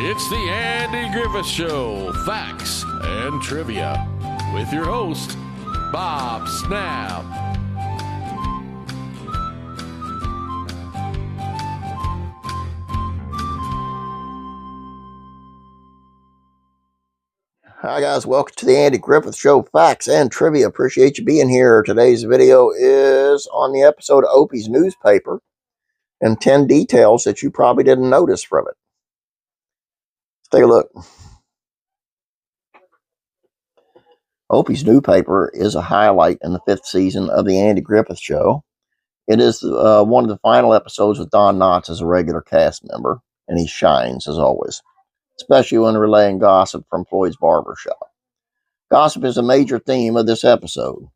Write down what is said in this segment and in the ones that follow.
It's the Andy Griffith Show, Facts and Trivia, with your host, Bob Snap. Hi guys, welcome to the Andy Griffith Show, Facts and Trivia. Appreciate you being here. Today's video is on the episode of Opie's Newspaper and 10 details that you probably didn't notice from it. Let's take a look. Opie's Newspaper is a highlight in the 5th season of the Andy Griffith Show. It is one of the final episodes with Don Knotts as a regular cast member, and he shines as always, especially when relaying gossip from Floyd's barbershop. Gossip is a major theme of this episode.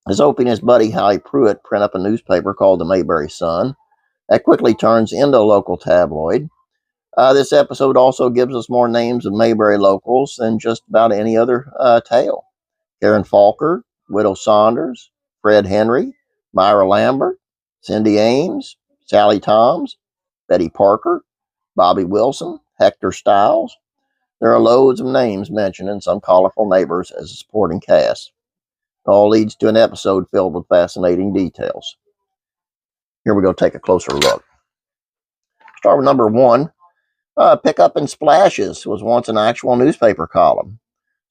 As Opie and his buddy Howie Pruitt print up a newspaper called the Mayberry Sun that quickly turns into a local tabloid. This episode also gives us more names of Mayberry locals than just about any other tale. Karen Falker, Widow Saunders, Fred Henry, Myra Lambert, Cindy Ames, Sally Toms, Betty Parker, Bobby Wilson, Hector Stiles. There are loads of names mentioned and some colorful neighbors as a supporting cast. It all leads to an episode filled with fascinating details. Here we go, take a closer look. Start with number 1. Pick Up and Splashes was once an actual newspaper column.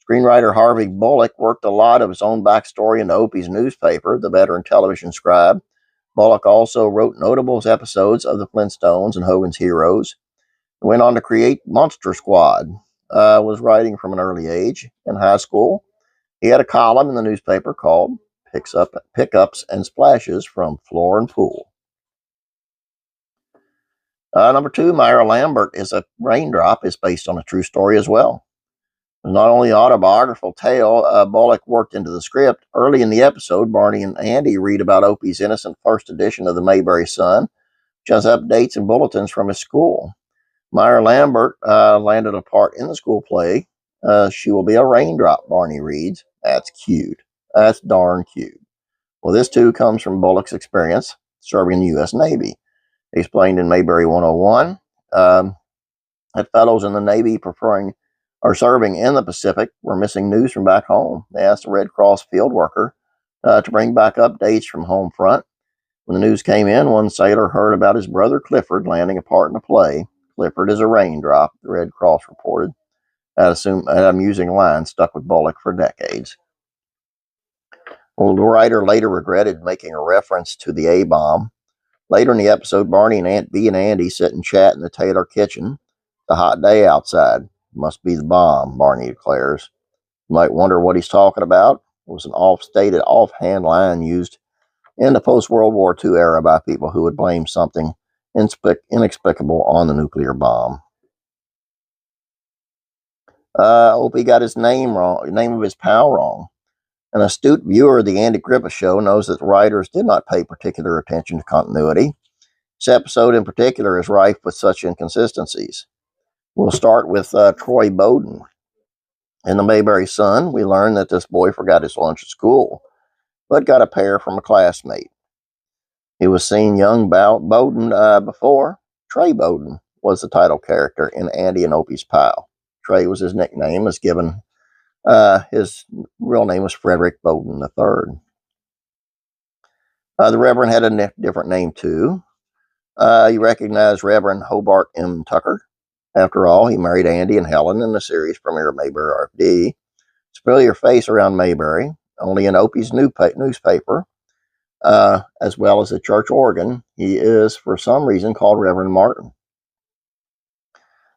Screenwriter Harvey Bullock worked a lot of his own backstory into Opie's Newspaper, the veteran television scribe. Bullock also wrote notable episodes of the Flintstones and Hogan's Heroes. He went on to create Monster Squad. Was writing from an early age. In high school, he had a column in the newspaper called Pickups and Splashes from Floor and Pool. Number 2, Myra Lambert is a Raindrop is based on a true story as well. It was not only an autobiographical tale Bullock worked into the script. Early in the episode, Barney and Andy read about Opie's innocent first edition of the Mayberry Sun, which has updates and bulletins from his school. Myra Lambert landed a part in the school play. She will be a raindrop, Barney reads. That's cute. That's darn cute. Well, this too comes from Bullock's experience serving in the U.S. Navy. Explained in Mayberry 101 that fellows in the Navy serving in the Pacific were missing news from back home. They asked a Red Cross field worker to bring back updates from home front. When the news came in, one sailor heard about his brother Clifford landing a part in the play. Clifford is a raindrop, the Red Cross reported. An amusing line stuck with Bullock for decades. Well, the writer later regretted making a reference to the Abomb. Later in the episode, Barney and Aunt B and Andy sit and chat in the Taylor kitchen. It's a hot day outside. Must be the bomb, Barney declares. You might wonder what he's talking about. It was an off-stated, offhand line used in the post-World War II era by people who would blame something inexplicable on the nuclear bomb. Opie got his name wrong, the name of his pal wrong. An astute viewer of the Andy Griffith Show knows that the writers did not pay particular attention to continuity. This episode in particular is rife with such inconsistencies. We'll start with Troy Bowden. In the Mayberry Sun, we learn that this boy forgot his lunch at school, but got a pair from a classmate. He was seen young Bowden before. Trey Bowden was the title character in Andy and Opie's Pal. Trey was his nickname, as given his real name was Frederick Bowden III. The Reverend had a different name too. You recognize Reverend Hobart M. Tucker. After all, he married Andy and Helen in the series premiere of Mayberry RFD. It's a familiar face around Mayberry, only in Opie's newspaper, as well as at church organ. He is, for some reason, called Reverend Martin.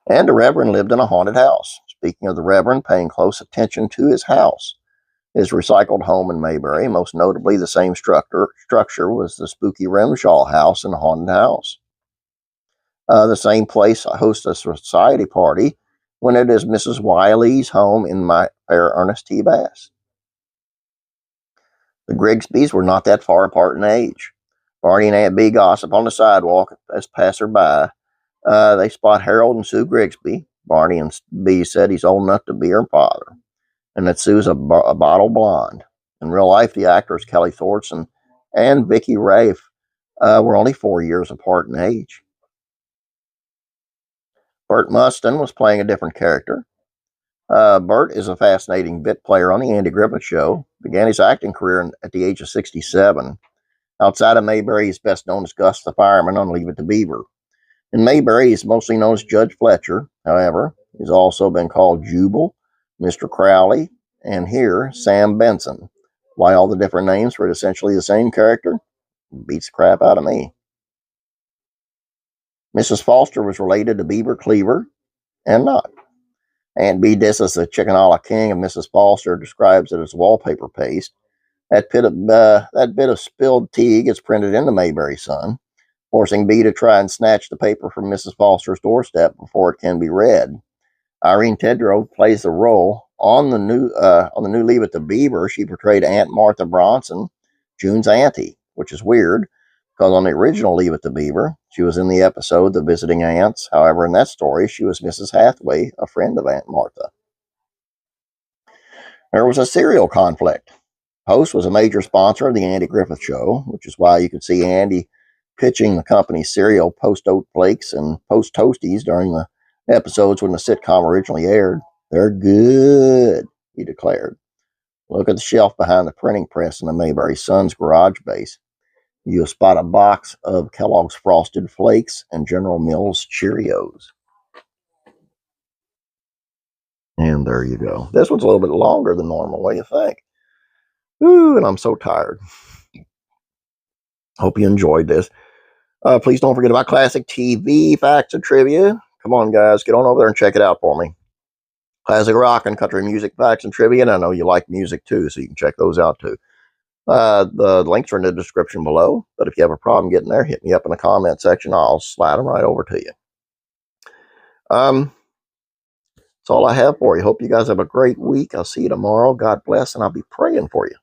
And the Reverend lived in a haunted house. Speaking of the Reverend, paying close attention to his house. His recycled home in Mayberry, most notably the same structure was the spooky Remshaw house in the haunted house. The same place hosts a society party when it is Mrs. Wiley's home in My Fair Ernest T. Bass. The Grigsbys were not that far apart in age. Barney and Aunt B gossip on the sidewalk as passerby. They spot Harold and Sue Grigsby. Barney and B said he's old enough to be her father, and that Sue's a bottle blonde. In real life, the actors Kelly Thorson and Vicky Rafe were only 4 years apart in age. Bert Mustin was playing a different character. Bert is a fascinating bit player on the Andy Griffith Show. Began his acting career at the age of 67. Outside of Mayberry, he's best known as Gus the Fireman on Leave It to Beaver. In Mayberry, he's mostly known as Judge Fletcher. However, he's also been called Jubal, Mr. Crowley, and here, Sam Benson. Why all the different names for essentially the same character? Beats the crap out of me. Mrs. Foster was related to Beaver Cleaver, and not. Aunt B disses the chicken a la king of Mrs. Foster, describes it as wallpaper paste. That bit of spilled tea gets printed in the Mayberry Sun, forcing B to try and snatch the paper from Mrs. Foster's doorstep before it can be read. Irene Tedrow plays the role on the new Leave It to Beaver. She portrayed Aunt Martha Bronson, June's auntie, which is weird because on the original Leave It to Beaver, she was in the episode The Visiting Aunts. However, in that story, she was Mrs. Hathaway, a friend of Aunt Martha. There was a cereal conflict. Post was a major sponsor of the Andy Griffith Show, which is why you could see Andy pitching the company's cereal Post Oat Flakes and Post Toasties during the episodes when the sitcom originally aired. They're good, he declared. Look at the shelf behind the printing press in the Mayberry Sun's garage base. You'll spot a box of Kellogg's Frosted Flakes and General Mills Cheerios. And there you go. This one's a little bit longer than normal. What do you think? Ooh, and I'm so tired. Hope you enjoyed this. Please don't forget about classic TV facts and trivia. Come on, guys. Get on over there and check it out for me. Classic rock and country music facts and trivia. And I know you like music too, so you can check those out too. The links are in the description below. But if you have a problem getting there, hit me up in the comment section. I'll slide them right over to you. That's all I have for you. Hope you guys have a great week. I'll see you tomorrow. God bless, and I'll be praying for you.